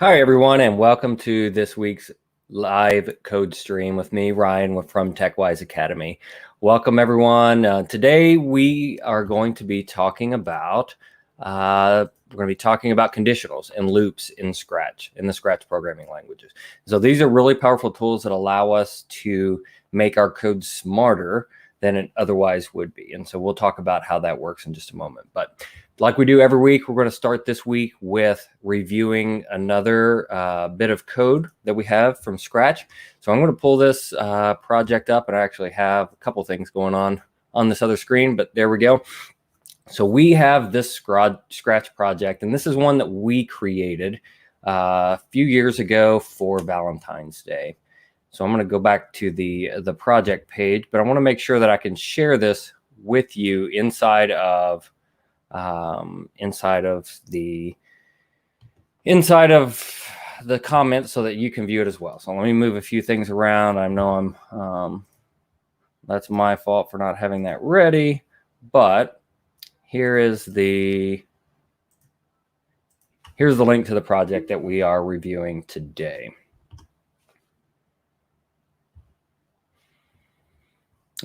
Hi, everyone, and welcome to this week's live code stream with me, Ryan, from TechWise Academy. Welcome, everyone. Today, we are going to be talking about conditionals and loops in Scratch, in the Scratch programming languages. So these are really powerful tools that allow us to make our code smarter than it otherwise would be. And so we'll talk about how that works in just a moment. But like we do every week, we're going to start this week with reviewing another bit of code that we have from Scratch. So I'm going to pull this project up, and I actually have a couple things going on this other screen, but there we go. So we have this Scratch project, and this is one that we created a few years ago for Valentine's Day. So I'm going to go back to the project page, but I want to make sure that I can share this with you inside of the comments so that you can view it as well. So let me move a few things around. I know that's my fault for not having that ready, but here's the link to the project that we are reviewing today.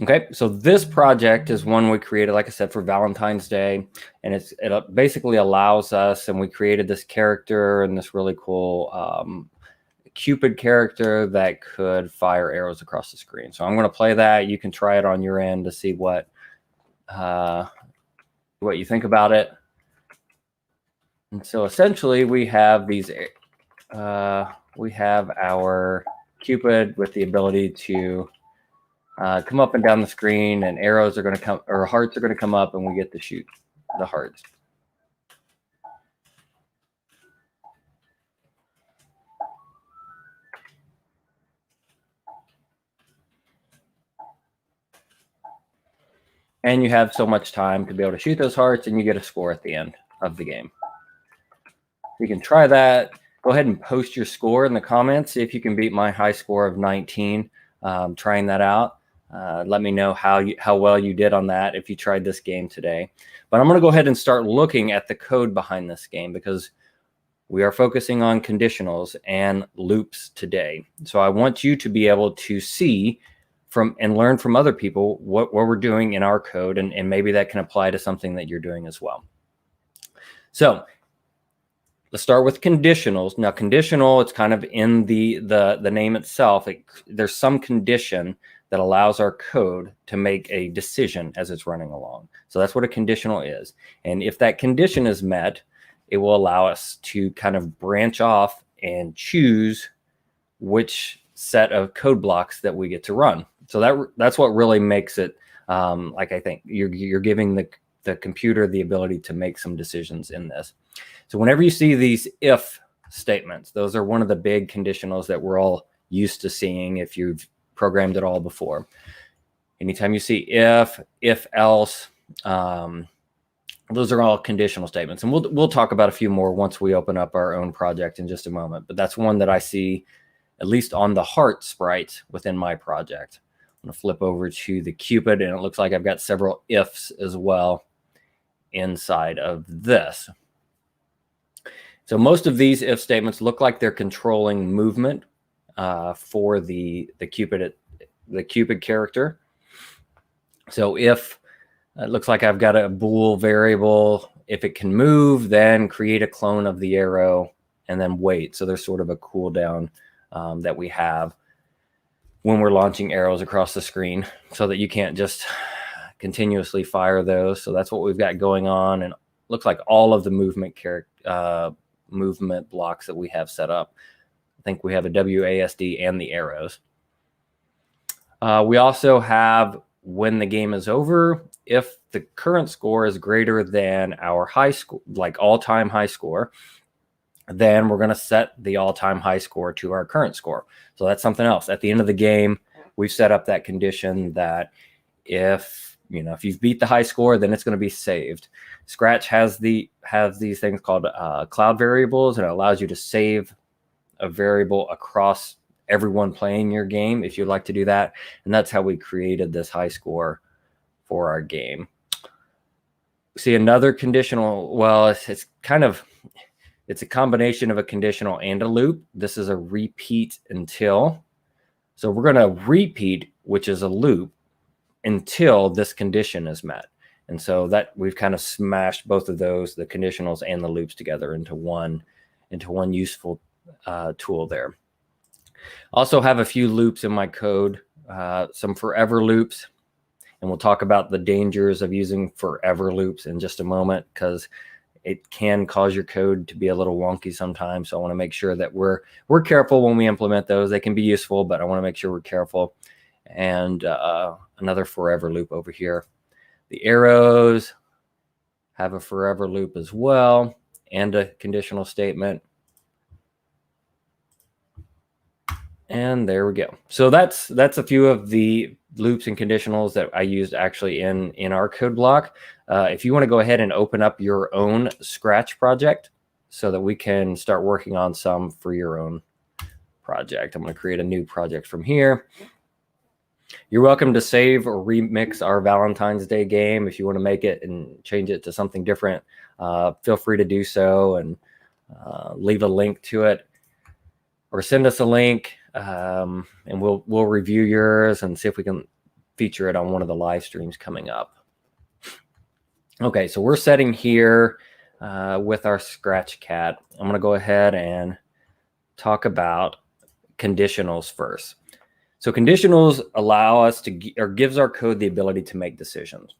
Okay, so this project is one we created, like I said, for Valentine's Day, and it basically allows us, and we created this character and this really cool Cupid character that could fire arrows across the screen. So I'm going to play that. You can try it on your end to see what you think about it. And so essentially, we have these. We have our Cupid with the ability to come up and down the screen, and arrows are going to come, or hearts are going to come up, and we get to shoot the hearts. And you have so much time to be able to shoot those hearts, and you get a score at the end of the game. You can try that. Go ahead and post your score in the comments. See if you can beat my high score of 19. Trying that out. Let me know how well you did on that if you tried this game today. But I'm going to go ahead and start looking at the code behind this game, because we are focusing on conditionals and loops today. So I want you to be able to see from and learn from other people what we're doing in our code, and maybe that can apply to something that you're doing as well. So let's start with conditionals. Now, conditional, it's kind of in the name itself. There's some condition that allows our code to make a decision as it's running along. So that's what a conditional is. And if that condition is met, it will allow us to kind of branch off and choose which set of code blocks that we get to run. So that's what really makes it, like, I think you're giving the computer the ability to make some decisions in this. So whenever you see these if statements, those are one of the big conditionals that we're all used to seeing if you've programmed it all before. Anytime you see if else, those are all conditional statements. And we'll talk about a few more once we open up our own project in just a moment. But that's one that I see, at least on the heart sprite within my project. I'm going to flip over to the Cupid, and it looks like I've got several ifs as well inside of this. So most of these if statements look like they're controlling movement for the Cupid character. So if it looks like I've got a bool variable, if it can move, then create a clone of the arrow and then wait. So there's sort of a cooldown that we have when we're launching arrows across the screen, so that you can't just continuously fire those. So that's what we've got going on, and looks like all of the movement blocks that we have set up. I think we have a WASD and the arrows. We also have when the game is over, if the current score is greater than our high score, like all-time high score, then we're going to set the all-time high score to our current score. So that's something else. At the end of the game, we've set up that condition that if you've beat the high score, then it's going to be saved. Scratch has these things called cloud variables, and it allows you to save a variable across everyone playing your game if you'd like to do that. And that's how we created this high score for our game. See another conditional. Well, it's kind of It's a combination of a conditional and a loop. This is a repeat until. So we're going to repeat, which is a loop, until this condition is met. And so that we've kind of smashed both of those, the conditionals and the loops, together into one useful tool there. Also have a few loops in my code, some forever loops, and we'll talk about the dangers of using forever loops in just a moment, because it can cause your code to be a little wonky sometimes. So I want to make sure that we're careful when we implement those. They can be useful, but I want to make sure we're careful. And another forever loop over here. The arrows have a forever loop as well, and a conditional statement. And there we go. So that's a few of the loops and conditionals that I used actually in our code block. If you want to go ahead and open up your own Scratch project so that we can start working on some for your own project. I'm going to create a new project from here. You're welcome to save or remix our Valentine's Day game. If you want to make it and change it to something different, feel free to do so, and leave a link to it, or send us a link, and we'll review yours and see if we can feature it on one of the live streams coming up. Okay, so we're setting here with our Scratch cat. I'm going to go ahead and talk about conditionals first. So conditionals allow us to, or gives our code the ability to make decisions.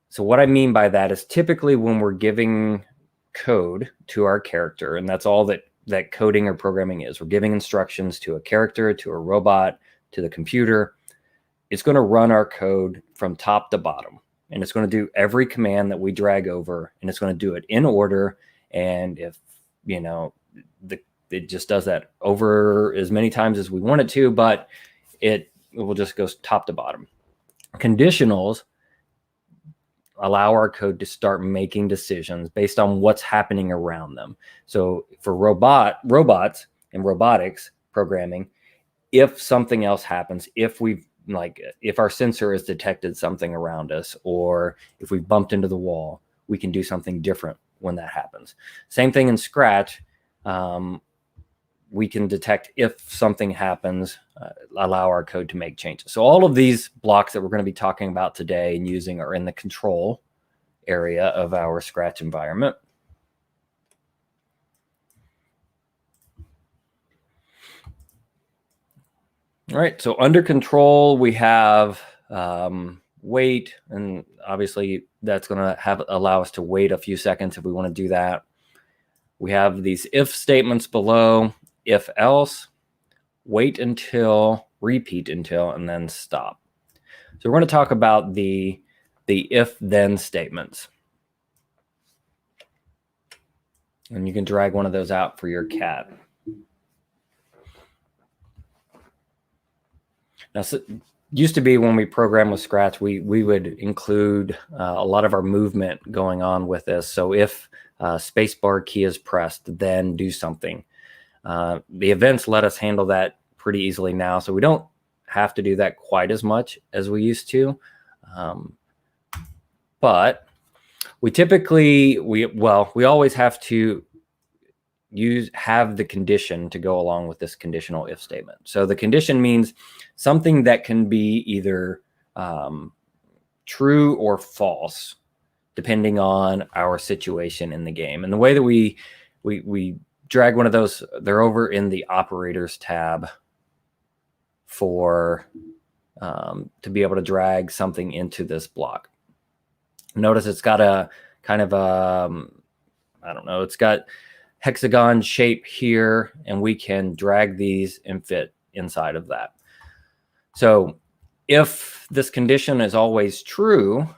So what I mean by that is typically when we're giving code to our character, and that's all that coding or programming is. We're giving instructions to a character, to a robot, to the computer. It's going to run our code from top to bottom, and it's going to do every command that we drag over, and it's going to do it in order. And if, you know, it just does that over as many times as we want it to, but it will just go top to bottom. Conditionals allow our code to start making decisions based on what's happening around them. So for robots and robotics programming, if something else happens, if our sensor has detected something around us, or if we've bumped into the wall, we can do something different when that happens. Same thing in Scratch. We can detect if something happens, allow our code to make changes. So all of these blocks that we're going to be talking about today and using are in the control area of our Scratch environment. All right, so under control, we have wait, and obviously that's going to allow us to wait a few seconds if we want to do that. We have these if statements below: if else, wait until, repeat until, and then stop. So we're going to talk about the if then statements. And you can drag one of those out for your cat. Now, so used to be when we program with Scratch, we would include a lot of our movement going on with this. So if spacebar key is pressed, then do something. The events let us handle that pretty easily now, so we don't have to do that quite as much as we used to. But we typically, we always have to have the condition to go along with this conditional if statement. So the condition means something that can be either true or false, depending on our situation in the game. And the way that we drag one of those, they're over in the operators tab for to be able to drag something into this block. Notice it's got a kind of I don't know, it's got hexagon shape here, and we can drag these and fit inside of that. So if this condition is always true,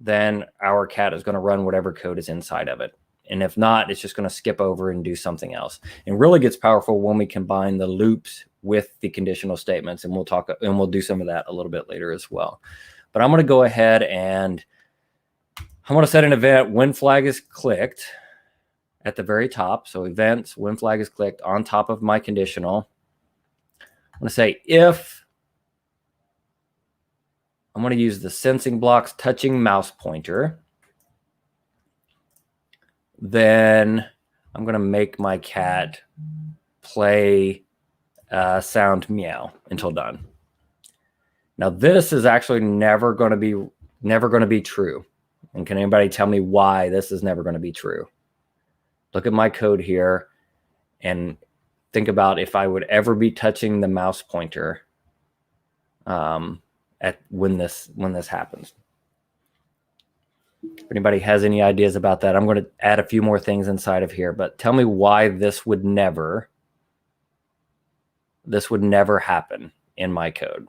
then our cat is going to run whatever code is inside of it. And if not, it's just going to skip over and do something else. It really gets powerful when we combine the loops with the conditional statements, and we'll do some of that a little bit later as well. But I'm going to go ahead and I'm going to set an event when flag is clicked at the very top. So events when flag is clicked on top of my conditional. I'm going to say if I'm going to use the sensing blocks touching mouse pointer then I'm going to make my cat play sound meow until done. Now this is actually never going to be true. And can anybody tell me why this is never going to be true? Look at my code here and think about if I would ever be touching the mouse pointer when this happens. If anybody has any ideas about that, I'm going to add a few more things inside of here, but tell me why this would never happen in my code.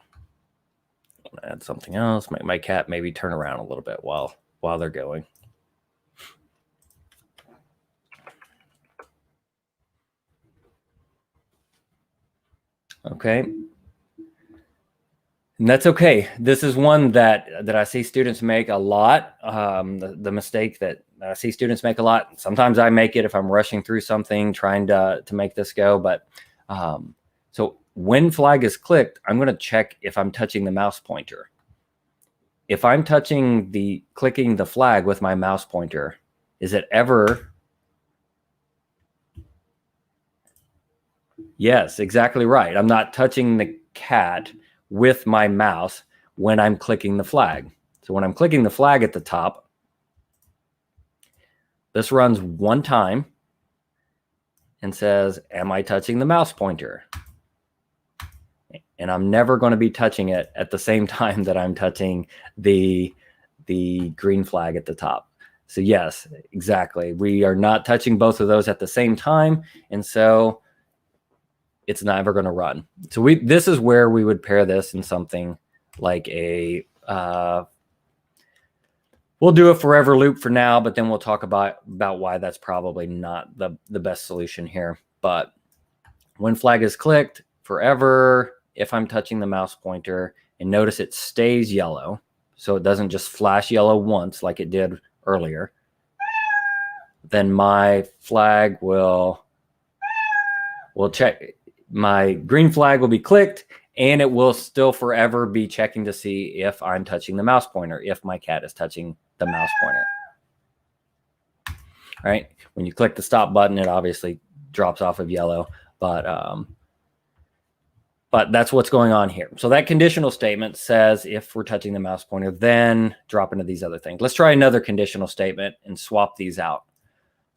I'm going to add something else, make my cat maybe turn around a little bit while they're going. Okay. And that's okay. This is one that I see students make a lot. The mistake that I see students make a lot. Sometimes I make it if I'm rushing through something, trying to make this go. But so when flag is clicked, I'm going to check if I'm touching the mouse pointer. If I'm clicking the flag with my mouse pointer, is it ever? Yes, exactly right. I'm not touching the cat with my mouse when I'm clicking the flag. So when I'm clicking the flag at the top, this runs one time and says, am I touching the mouse pointer? And I'm never going to be touching it at the same time that I'm touching the green flag at the top. So yes, exactly. We are not touching both of those at the same time. And so it's never going to run. So this is where we would pair this in something like a, we'll do a forever loop for now, but then we'll talk about why that's probably not the best solution here. But when flag is clicked, forever, if I'm touching the mouse pointer, and notice it stays yellow, so it doesn't just flash yellow once like it did earlier, then my flag will check. My green flag will be clicked, and it will still forever be checking to see if I'm touching the mouse pointer, if my cat is touching the mouse pointer. All right. When you click the stop button, it obviously drops off of yellow, but that's what's going on here. So that conditional statement says if we're touching the mouse pointer, then drop into these other things. Let's try another conditional statement and swap these out.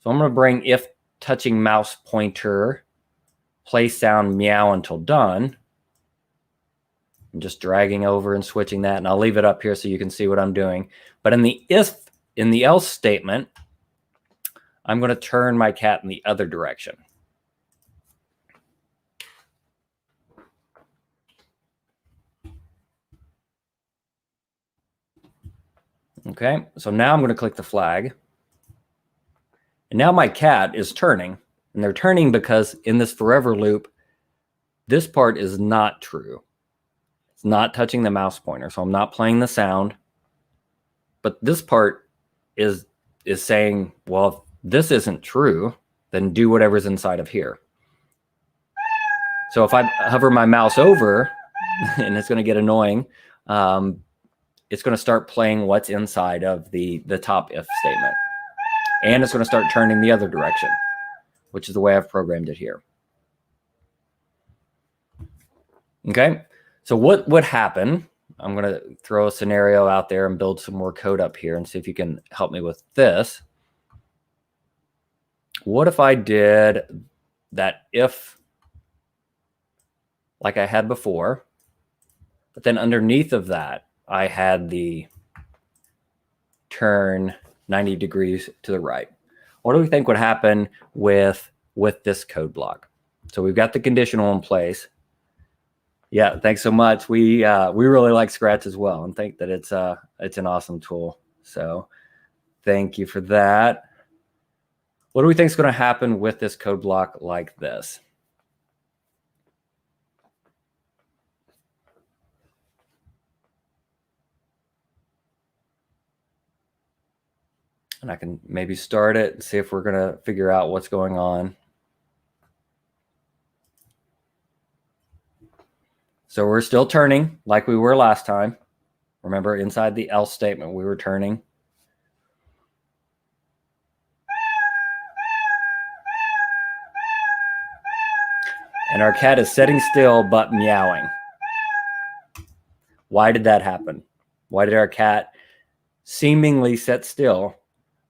So I'm going to bring if touching mouse pointer, play sound meow until done. I'm just dragging over and switching that, and I'll leave it up here so you can see what I'm doing. But in the else statement, I'm going to turn my cat in the other direction. Okay, so now I'm going to click the flag. And now my cat is turning, and they're turning because in this forever loop, this part is not true. It's not touching the mouse pointer, so I'm not playing the sound. But this part is saying, well, if this isn't true, then do whatever's inside of here. So if I hover my mouse over, and it's going to get annoying, it's going to start playing what's inside of the top if statement. And it's going to start turning the other direction, which is the way I've programmed it here. Okay, so what would happen? I'm going to throw a scenario out there and build some more code up here and see if you can help me with this. What if I did that if like I had before, but then underneath of that, I had the turn 90 degrees to the right? What do we think would happen with this code block? So we've got the conditional in place. Yeah, thanks so much. We really like Scratch as well, and think that it's an awesome tool. So thank you for that. What do we think is going to happen with this code block like this? And I can maybe start it and see if we're going to figure out what's going on. So we're still turning like we were last time. Remember, inside the else statement, we were turning. And our cat is sitting still but meowing. Why did that happen? Why did our cat seemingly sit still,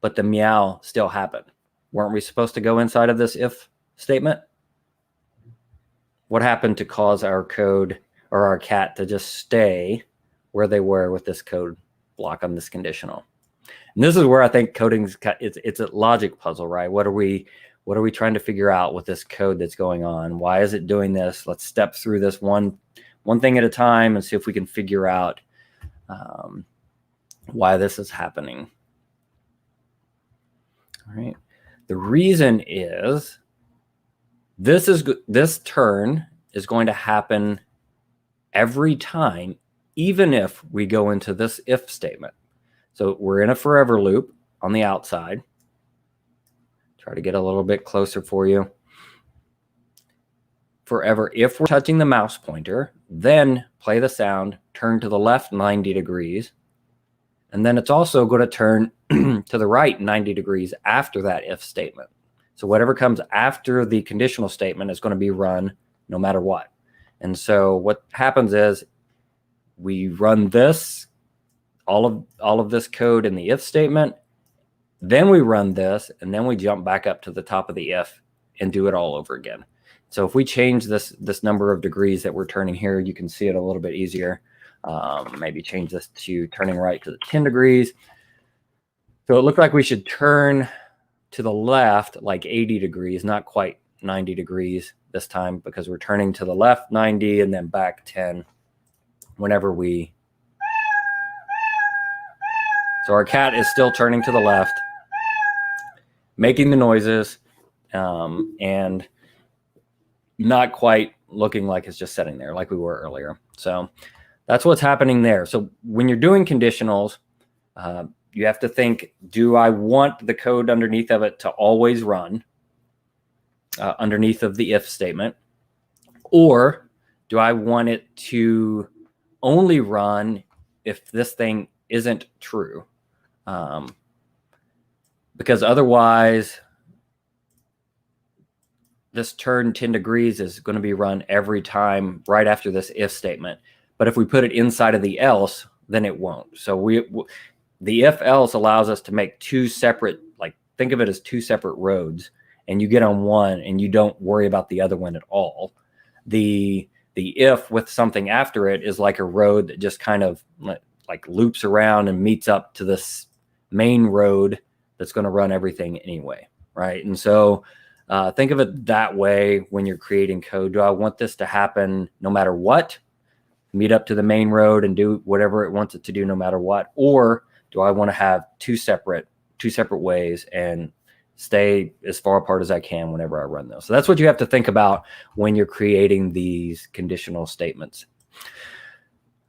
but the meow still happened? Weren't we supposed to go inside of this if statement? What happened to cause our code or our cat to just stay where they were with this code block on this conditional? And this is where I think coding's it's a logic puzzle, right? What are we trying to figure out with this code that's going on? Why is it doing this? Let's step through this one thing at a time and see if we can figure out why this is happening. All right. The reason is this turn is going to happen every time, even if we go into this if statement. So we're in a forever loop on the outside. Try to get a little bit closer for you. Forever, if we're touching the mouse pointer, then play the sound, turn to the left 90 degrees. And then it's also going to turn to the right 90 degrees after that if statement. So whatever comes after the conditional statement is going to be run no matter what. And so what happens is we run this, all of this code in the if statement, then we run this, and then we jump back up to the top of the if and do it all over again. So if we change this number of degrees that we're turning here, you can see it a little bit easier. Maybe change this to turning right to the 10 degrees. So it looked like we should turn to the left like 80 degrees, not quite 90 degrees this time, because we're turning to the left 90 and then back 10 whenever we. So our cat is still turning to the left, making the noises, and not quite looking like it's just sitting there like we were earlier. So that's what's happening there. So when you're doing conditionals, you have to think, do I want the code underneath of it to always run underneath of the if statement? Or do I want it to only run if this thing isn't true? Because otherwise, this turn 10 degrees is going to be run every time right after this if statement. But if we put it inside of the else, then it won't. So the if else allows us to make two separate, like think of it as two separate roads, and you get on one and you don't worry about the other one at all. The if with something after it is like a road that just kind of like loops around and meets up to this main road that's going to run everything anyway, right? And so think of it that way when you're creating code. Do I want this to happen no matter what? Meet up to the main road and do whatever it wants it to do no matter what? Or do I want to have two separate ways and stay as far apart as I can whenever I run those? So that's what you have to think about when you're creating these conditional statements.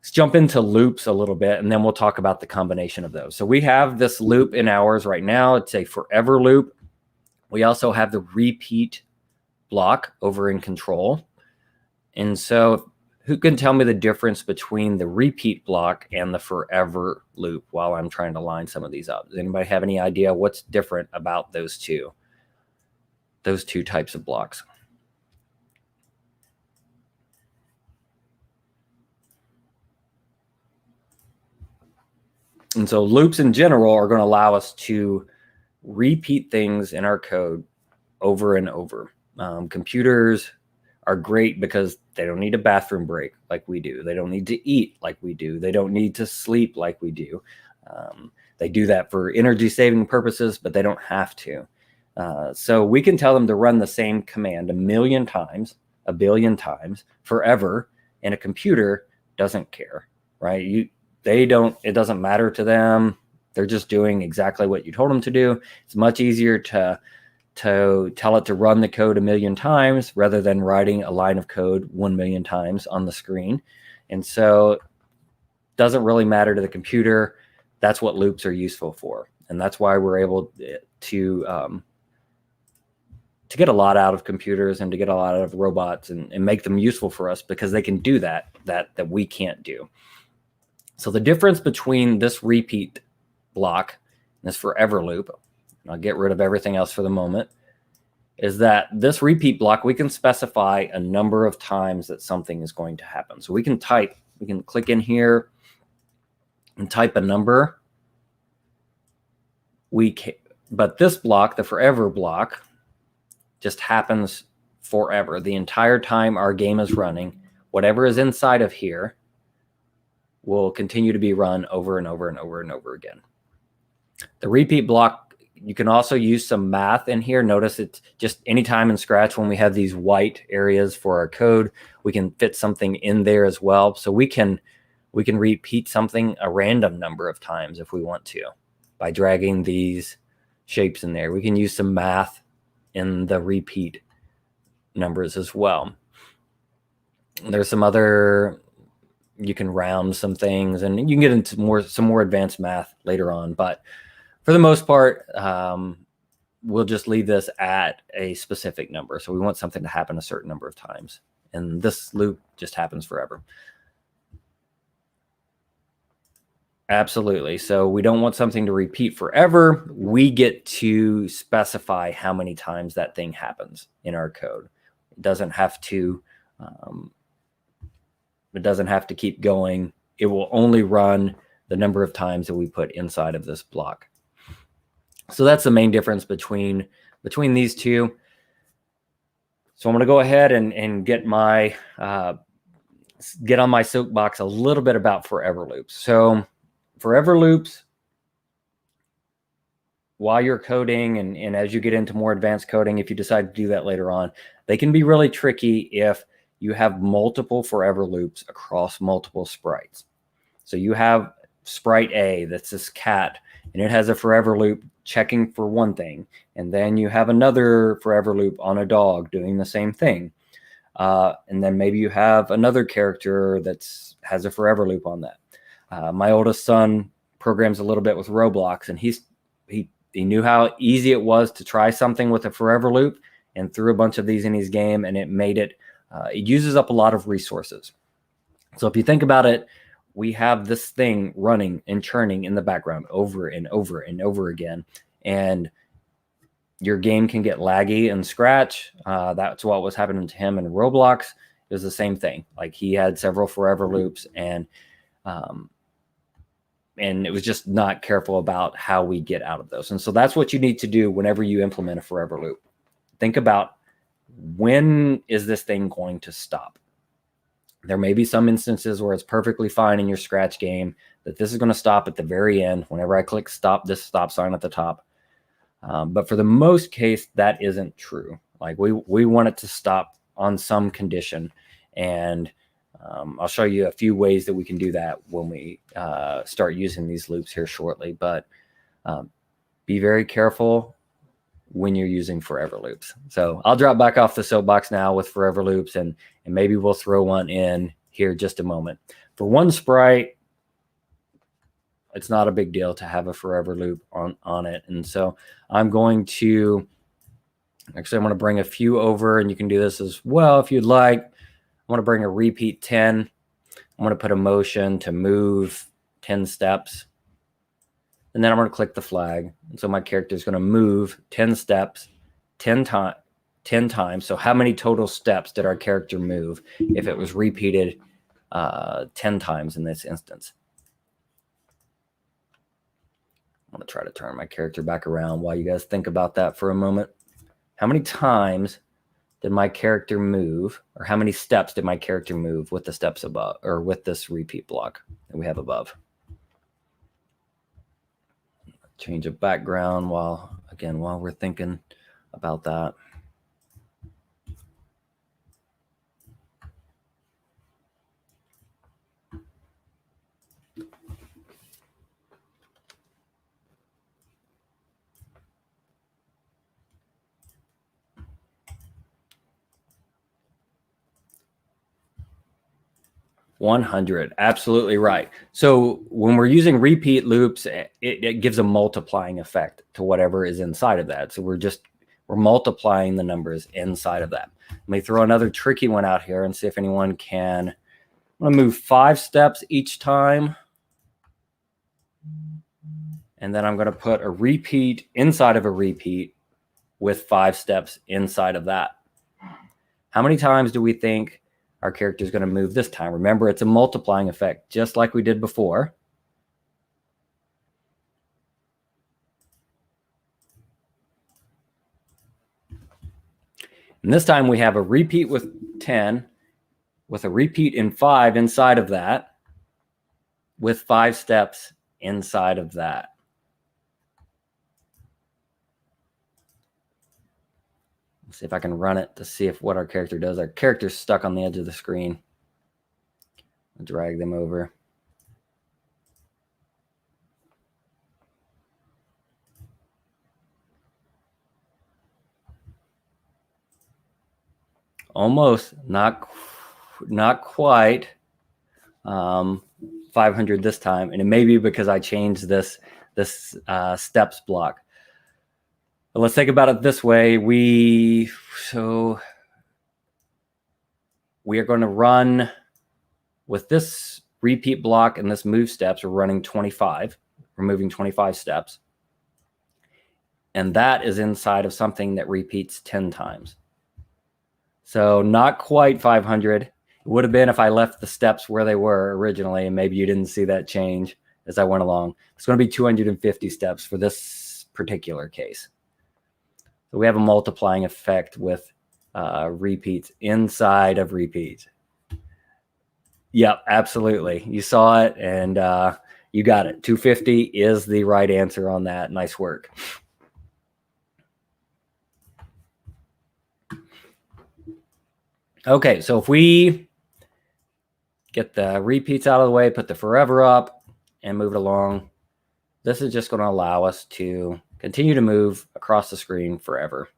Let's jump into loops a little bit, and then we'll talk about the combination of those. So we have this loop in ours right now. It's a forever loop. We also have the repeat block over in control. And so who can tell me the difference between the repeat block and the forever loop while I'm trying to line some of these up? Does anybody have any idea what's different about those two types of blocks? And so loops in general are going to allow us to repeat things in our code over and over. Computers are great because they don't need a bathroom break like we do. They don't need to eat like we do. They don't need to sleep like we do. They do that for energy saving purposes, but they don't have to. So we can tell them to run the same command 1,000,000 times, 1,000,000,000 times, forever, and a computer doesn't care, right? It doesn't matter to them. They're just doing exactly what you told them to do. It's much easier to tell it to run the code 1,000,000 times rather than writing a line of code 1,000,000 times on the screen. And so it doesn't really matter to the computer. That's what loops are useful for. And that's why we're able to get a lot out of computers and to get a lot out of robots and make them useful for us, because they can do that we can't do. So the difference between this repeat block and this forever loop, and I'll get rid of everything else for the moment, is that this repeat block, we can specify a number of times that something is going to happen. So we can click in here and type a number. But this block, the forever block, just happens forever. The entire time our game is running, whatever is inside of here will continue to be run over and over and over and over again. The repeat block, you can also use some math in here. Notice it's just anytime in Scratch when we have these white areas for our code, we can fit something in there as well. So we can repeat something a random number of times if we want to by dragging these shapes in there. We can use some math in the repeat numbers as well. There's some other, you can round some things, and you can get into some more advanced math later on, but for the most part, we'll just leave this at a specific number. So we want something to happen a certain number of times, and this loop just happens forever. Absolutely. So we don't want something to repeat forever. We get to specify how many times that thing happens in our code. It doesn't have to. It doesn't have to keep going. It will only run the number of times that we put inside of this block. So that's the main difference between these two. So I'm going to go ahead and get on my soapbox a little bit about forever loops. So forever loops, while you're coding and as you get into more advanced coding, if you decide to do that later on, they can be really tricky if you have multiple forever loops across multiple sprites. So you have sprite A, that's this cat, and it has a forever loop checking for one thing. And then you have another forever loop on a dog doing the same thing. And then maybe you have another character that has a forever loop on that. My oldest son programs a little bit with Roblox, and he knew how easy it was to try something with a forever loop and threw a bunch of these in his game, and it made it, it uses up a lot of resources. So if you think about it, we have this thing running and churning in the background over and over and over again, and your game can get laggy and Scratch. That's what was happening to him in Roblox. It was the same thing. Like, he had several forever loops, and it was just not careful about how we get out of those. And so that's what you need to do whenever you implement a forever loop. Think about, when is this thing going to stop? There may be some instances where it's perfectly fine in your Scratch game that this is going to stop at the very end. Whenever I click stop, this stop sign at the top. But for the most case, that isn't true. Like, we want it to stop on some condition. And I'll show you a few ways that we can do that when we start using these loops here shortly. But be very careful when you're using forever loops. So I'll drop back off the soapbox now with forever loops, and maybe we'll throw one in here just a moment. For one sprite, it's not a big deal to have a forever loop on it. And so I'm going to want to bring a few over, and you can do this as well if you'd like. I want to bring a repeat 10. I'm going to put a motion to move 10 steps. And then I'm going to click the flag. And so my character is going to move 10 steps 10 times. So how many total steps did our character move if it was repeated 10 times in this instance? I'm going to try to turn my character back around while you guys think about that for a moment. How many times did my character move, or how many steps did my character move with the steps above, or with this repeat block that we have above? Change of background while we're thinking about that. $100, absolutely right. So when we're using repeat loops, it gives a multiplying effect to whatever is inside of that. So we're multiplying the numbers inside of that. Let me throw another tricky one out here and see if anyone can. I'm going to move 5 steps each time. And then I'm going to put a repeat inside of a repeat with 5 steps inside of that. How many times do we think our character is going to move this time? Remember, it's a multiplying effect, just like we did before. And this time we have a repeat with 10, with a repeat in 5 inside of that, with 5 steps inside of that. Let's see if I can run it to see if what our character does. Our character's stuck on the edge of the screen. I'll drag them over. Almost, not quite 500 this time, and it may be because I changed this steps block. But let's think about it this way. We are going to run with this repeat block and this move steps. We're running 25. We're moving 25 steps, and that is inside of something that repeats 10 times. So not quite 500. It would have been if I left the steps where they were originally, and maybe you didn't see that change as I went along. It's going to be 250 steps for this particular case. So we have a multiplying effect with repeats inside of repeats. Yep, absolutely. You saw it, and you got it. 250 is the right answer on that. Nice work. Okay, so if we get the repeats out of the way, put the forever up, and move it along, this is just going to allow us to continue to move across the screen forever.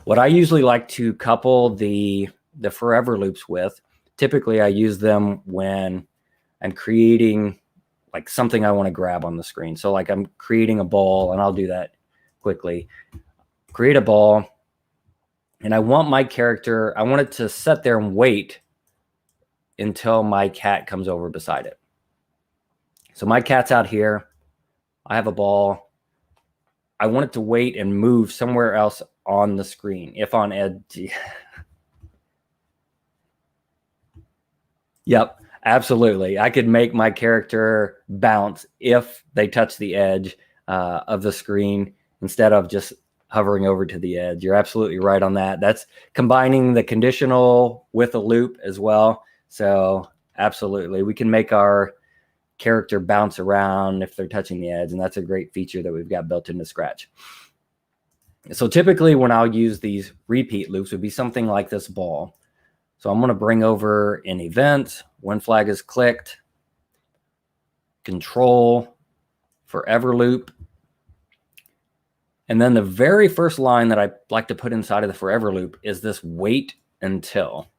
What I usually like to couple the forever loops with, typically I use them when I'm creating like something I want to grab on the screen. So like I'm creating a ball, and I'll do that quickly. Create a ball, and I want my character, I want it to sit there and wait until my cat comes over beside it. So my cat's out here. I have a ball. I want it to wait and move somewhere else on the screen, if on edge. Yep, absolutely. I could make my character bounce if they touch the edge of the screen instead of just hovering over to the edge. You're absolutely right on that. That's combining the conditional with a loop as well. So absolutely, we can make our character bounce around if they're touching the edge, and that's a great feature that we've got built into Scratch. So typically when I'll use these repeat loops would be something like this ball. So I'm going to bring over an event, when flag is clicked, control, forever loop. And then the very first line that I like to put inside of the forever loop is this wait until.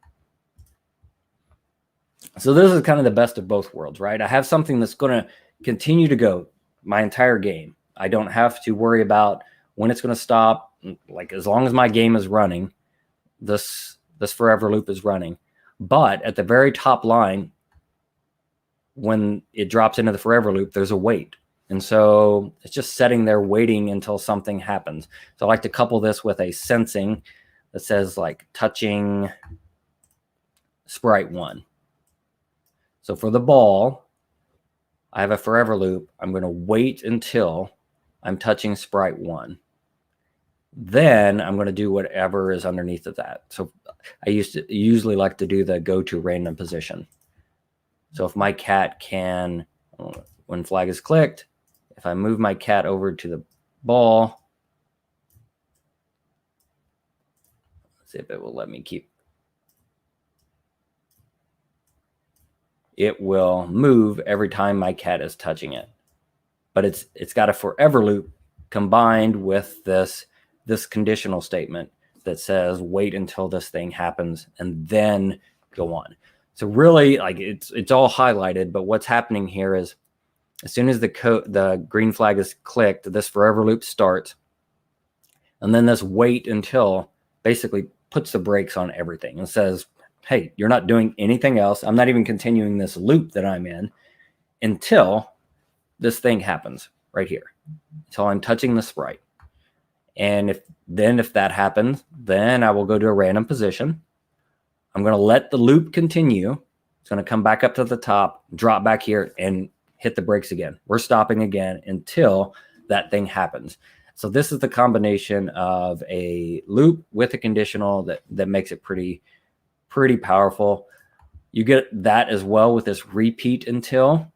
So this is kind of the best of both worlds, right? I have something that's going to continue to go my entire game. I don't have to worry about when it's going to stop. Like as long as my game is running, this forever loop is running. But at the very top line, when it drops into the forever loop, there's a wait. And so it's just sitting there waiting until something happens. So I like to couple this with a sensing that says like touching sprite 1. So for the ball, I have a forever loop. I'm going to wait until I'm touching sprite 1. Then I'm going to do whatever is underneath of that. So I usually like to do the go to random position. So if my cat can, when flag is clicked, if I move my cat over to the ball, let's see if it will let me keep. It will move every time my cat is touching it. But it's got a forever loop combined with this conditional statement that says wait until this thing happens and then go on. So really, like it's all highlighted, but what's happening here is as soon as the green flag is clicked, this forever loop starts, and then this wait until basically puts the brakes on everything and says, hey, you're not doing anything else. I'm not even continuing this loop that I'm in until this thing happens right here, until I'm touching the sprite. And if that happens, then I will go to a random position. I'm going to let the loop continue. It's going to come back up to the top, drop back here, and hit the brakes again. We're stopping again until that thing happens. So this is the combination of a loop with a conditional that makes it pretty powerful. You get that as well with this repeat until.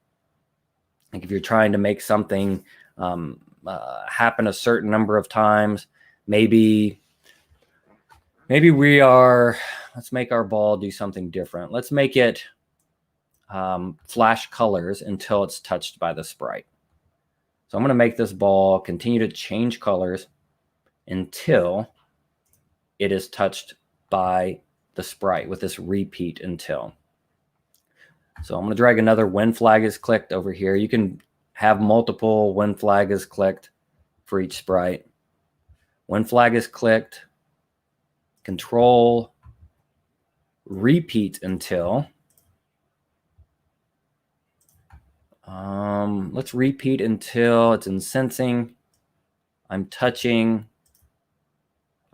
Like if you're trying to make something happen a certain number of times, maybe let's make our ball do something different. Let's make it flash colors until it's touched by the sprite. So I'm going to make this ball continue to change colors until it is touched by the sprite with this repeat until. So I'm going to drag another when flag is clicked over here. You can have multiple when flag is clicked for each sprite. When flag is clicked, control repeat until. Let's repeat until it's in sensing. I'm touching.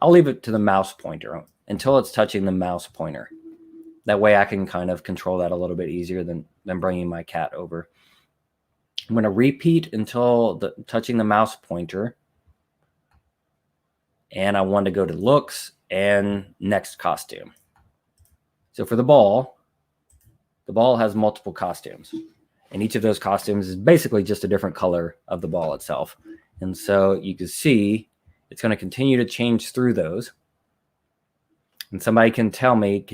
I'll leave it to the mouse pointer until it's touching the mouse pointer. That way I can kind of control that a little bit easier than bringing my cat over. I'm going to repeat until touching the mouse pointer. And I want to go to looks and next costume. So for the ball has multiple costumes. And each of those costumes is basically just a different color of the ball itself. And so you can see it's going to continue to change through those. And somebody can tell me,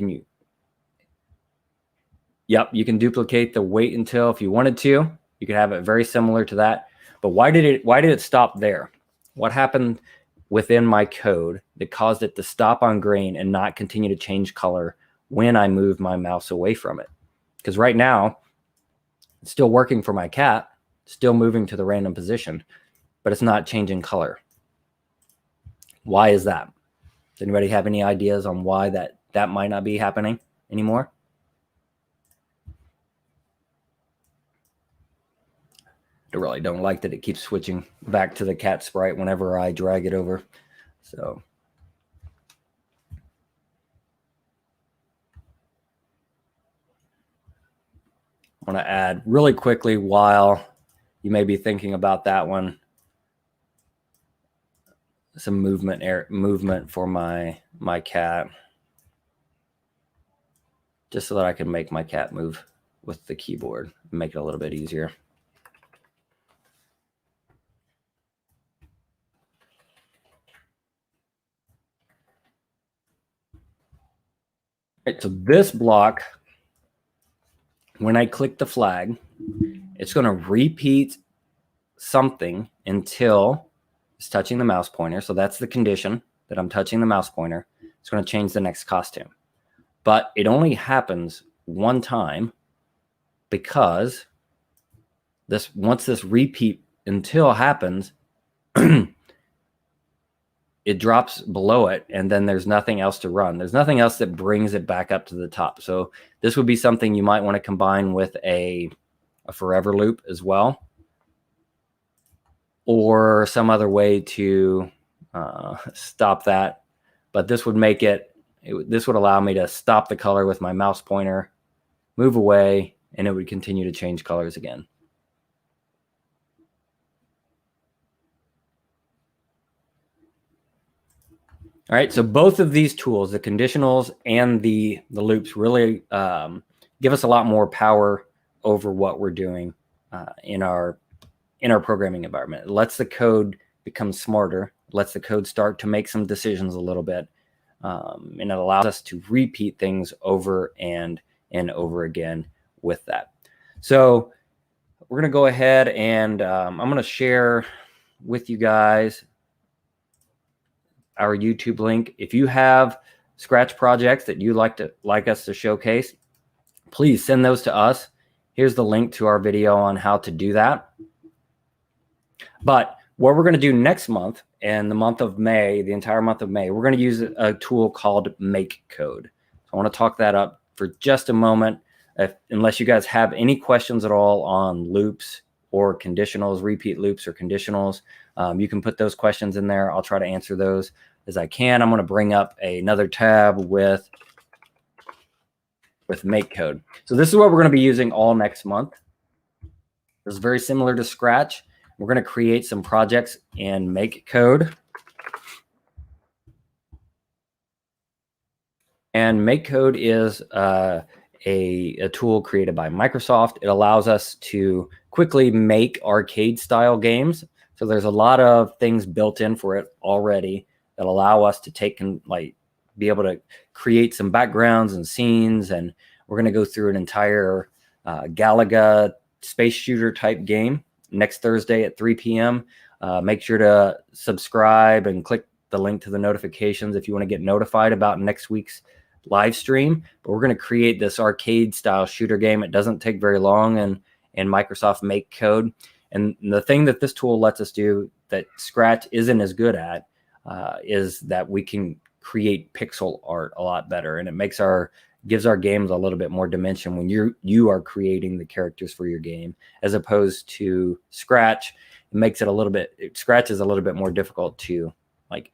yep, you can duplicate the wait until if you wanted to. You could have it very similar to that. But why did it stop there? What happened within my code that caused it to stop on green and not continue to change color when I move my mouse away from it? Because right now, it's still working for my cat, still moving to the random position, but it's not changing color. Why is that? Does anybody have any ideas on why that might not be happening anymore? I really don't like that it keeps switching back to the cat sprite whenever I drag it over. So I want to add really quickly while you may be thinking about that one, some movement for my cat, just so that I can make my cat move with the keyboard and make it a little bit easier. Right, so this block, when I click the flag, it's going to repeat something until it's touching the mouse pointer. So that's the condition that I'm touching the mouse pointer. It's going to change the next costume. But it only happens one time because once this repeat until happens, it drops below it, and then there's nothing else to run. There's nothing else that brings it back up to the top. So this would be something you might want to combine with a forever loop as well, or some other way to stop that. But this would make this would allow me to stop the color with my mouse pointer, move away, and it would continue to change colors again. All right, so both of these tools, the conditionals and the loops, really give us a lot more power over what we're doing in our programming environment. It lets the code become smarter, lets the code start to make some decisions a little bit, and it allows us to repeat things over and over again with that. So we're going to go ahead and I'm going to share with you guys our YouTube link. If you have Scratch projects that you'd like us to showcase, please send those to us. Here's the link to our video on how to do that. But what we're going to do next month, and the month of May, the entire month of May, we're going to use a tool called Make Code. So I want to talk that up for just a moment. Unless you guys have any questions at all on loops or conditionals, repeat loops or conditionals. You can put those questions in there. I'll try to answer those as I can. I'm going to bring up another tab with make code. So this is what we're going to be using all next month. This is very similar to Scratch. We're going to create some projects in make code. And make code is a tool created by Microsoft. It allows us to quickly make arcade style games. So there's a lot of things built in for it already that allow us to take and be able to create some backgrounds and scenes. And we're going to go through an entire Galaga space shooter type game next Thursday at 3 p.m. Make sure to subscribe and click the link to the notifications if you want to get notified about next week's live stream. But we're going to create this arcade style shooter game. It doesn't take very long in Microsoft Make Code. And the thing that this tool lets us do that Scratch isn't as good at is that we can create pixel art a lot better, and it gives our games a little bit more dimension when you are creating the characters for your game, as opposed to Scratch. It makes it Scratch is a little bit more difficult to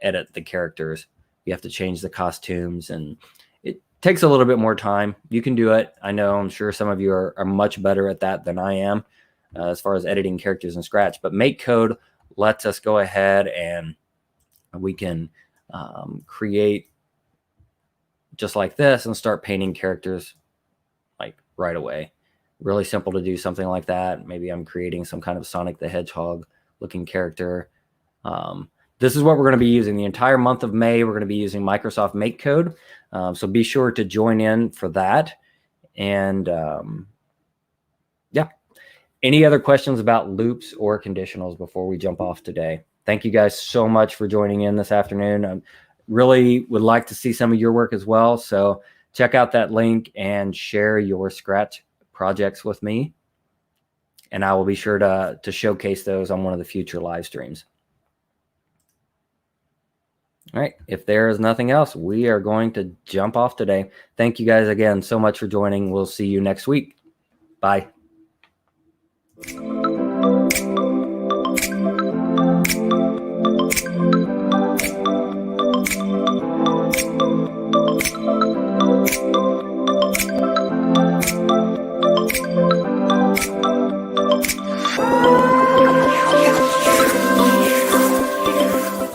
edit the characters. You have to change the costumes, and it takes a little bit more time. You can do it. I know, I'm sure some of you are much better at that than I am as far as editing characters in Scratch. But Make Code lets us go ahead and we can create just like this and start painting characters right away. Really simple to do something like that. Maybe I'm creating some kind of Sonic the Hedgehog looking character. This is what we're going to be using the entire month of May. We're going to be using Microsoft Make Code. So be sure to join in for that. And yeah. Any other questions about loops or conditionals before we jump off today? Thank you guys so much for joining in this afternoon. I really would like to see some of your work as well. So check out that link and share your Scratch projects with me. And I will be sure to showcase those on one of the future live streams. All right. If there is nothing else, we are going to jump off today. Thank you guys again so much for joining. We'll see you next week. Bye.